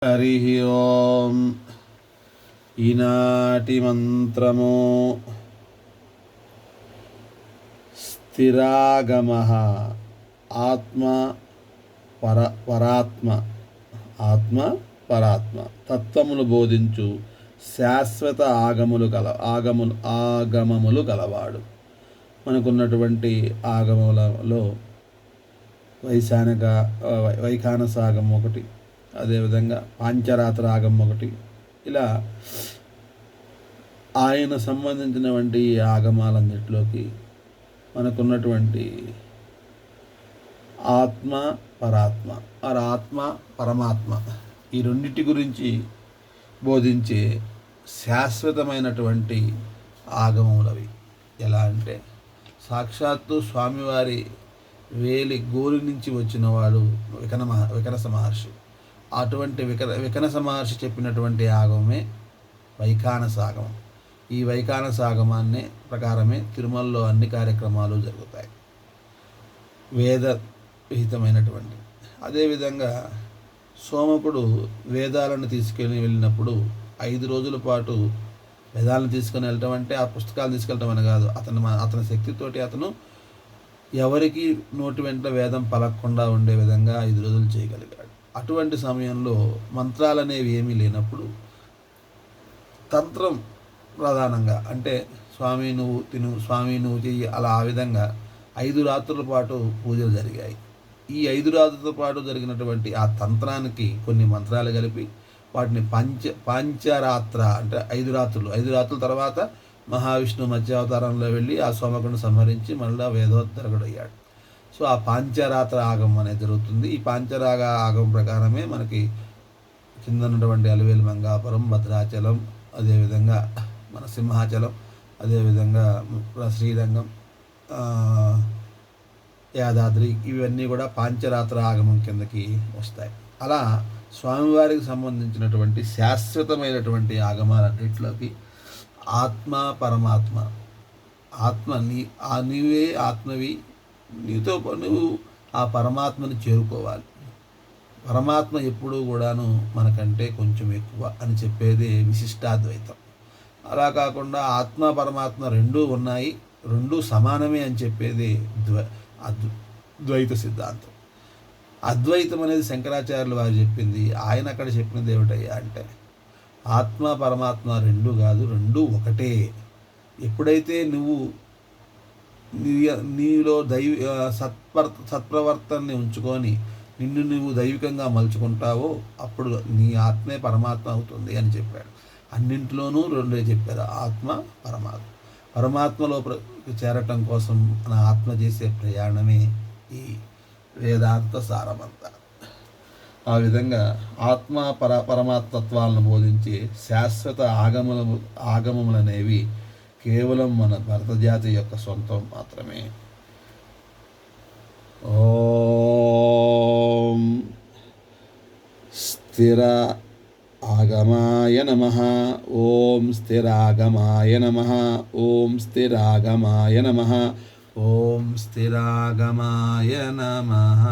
హరి ఓం. ఈనాటి మంత్రము స్థిరాగమ. ఆత్మ పరాత్మ తత్వములు బోధించు శాశ్వత ఆగమములు గలవాడు. మనకున్నటువంటి ఆగములలో వైఖానస ఆగమం ఒకటి, అదేవిధంగా పాంచరాత్ర ఆగమం ఒకటి. ఇలా ఆయన సంబంధించినటువంటి ఆగమాలన్నిటిలోకి మనకున్నటువంటి ఆత్మ ఆత్మ పరమాత్మ ఈ రెండింటి గురించి బోధించే శాశ్వతమైనటువంటి ఆగమములవి. ఎలా అంటే సాక్షాత్తు స్వామివారి వేలి గోలి నుంచి వచ్చినవాడు వికనస మహర్షి. అటువంటి వికనస మహర్షి చెప్పినటువంటి ఆగమమే వైఖానస ఆగమం. ఈ వైఖానస ఆగమాన్ని ప్రకారమే తిరుమలలో అన్ని కార్యక్రమాలు జరుగుతాయి, వేద విహితమైనటువంటి. అదేవిధంగా సోమకుడు వేదాలను తీసుకెళ్ళి వెళ్ళినప్పుడు 5 రోజుల పాటు వేదాలను తీసుకొని వెళ్ళటం అంటే ఆ పుస్తకాలు తీసుకెళ్ళటం అని కాదు. అతని శక్తితోటి అతను ఎవరికి నోటి వెంట వేదం పలకకుండా ఉండే విధంగా 5 రోజులు చేయగలిగాడు. అటువంటి సమయంలో మంత్రాలు అనేవి ఏమీ లేనప్పుడు తంత్రం ప్రధానంగా, అంటే స్వామి నువ్వు తిను, స్వామి నువ్వు చెయ్యి, అలా ఆ విధంగా 5 రాత్రుల పాటు పూజలు జరిగాయి. ఈ 5 రాత్రుల పాటు జరిగినటువంటి ఆ తంత్రానికి కొన్ని మంత్రాలు కలిపి వాటిని పాంచరాత్ర అంటే 5 రాత్రుల తర్వాత మహావిష్ణు మత్స్యావతారంలో వెళ్ళి ఆ సోమకుడిని సంహరించి మళ్ళీ వేదోత్తరకుడు అయ్యాడు. సో ఆ పాంచరాత్ర ఆగమం అనేది జరుగుతుంది. ఈ పాంచరాగ ఆగమం ప్రకారమే మనకి కింద ఉన్నటువంటి అలివేలు మంగాపురం, భద్రాచలం, అదేవిధంగా మన సింహాచలం, అదేవిధంగా శ్రీరంగం, యాదాద్రి, ఇవన్నీ కూడా పాంచరాత్ర ఆగమం కిందకి వస్తాయి. అలా స్వామివారికి సంబంధించినటువంటి శాశ్వతమైనటువంటి ఆగమాలన్నింటిలోకి ఆత్మ పరమాత్మ, నీవే ఆత్మవి, నీతో నువ్వు ఆ పరమాత్మని చేరుకోవాలి. పరమాత్మ ఎప్పుడూ కూడాను మనకంటే కొంచెం ఎక్కువ అని చెప్పేది విశిష్టాద్వైతం. అలా కాకుండా ఆత్మ పరమాత్మ రెండూ ఉన్నాయి, రెండూ సమానమే అని చెప్పేది ద్వైత సిద్ధాంతం. అద్వైతం అనేది శంకరాచార్యులు వారు చెప్పింది. ఆయన అక్కడ చెప్పినది ఏమిటయ్యా అంటే ఆత్మ పరమాత్మ రెండు కాదు, రెండూ ఒకటే. ఎప్పుడైతే నీలో సత్ప్రవర్తనని ఉంచుకొని నిన్ను నువ్వు దైవికంగా మలుచుకుంటావో అప్పుడు నీ ఆత్మే పరమాత్మ అవుతుంది అని చెప్పాడు. అన్నింటిలోనూ రెండే చెప్పారు, ఆత్మ పరమాత్మ. పరమాత్మలో చేరటం కోసం మన ఆత్మ చేసే ప్రయాణమే ఈ వేదాంత సారమంతా. ఆ విధంగా ఆత్మ పరమాత్మత్వాలను బోధించే శాశ్వత ఆగమములనేవి కేవలం మన భరతజాతి యొక్క సొంతం మాత్రమే. ఓం స్థిర ఆగమాయ నమః. ఓం స్థిరాగమాయ నమః. ఓం స్థిరాగమాయ నమః. ఓం స్థిరాగమాయ నమః.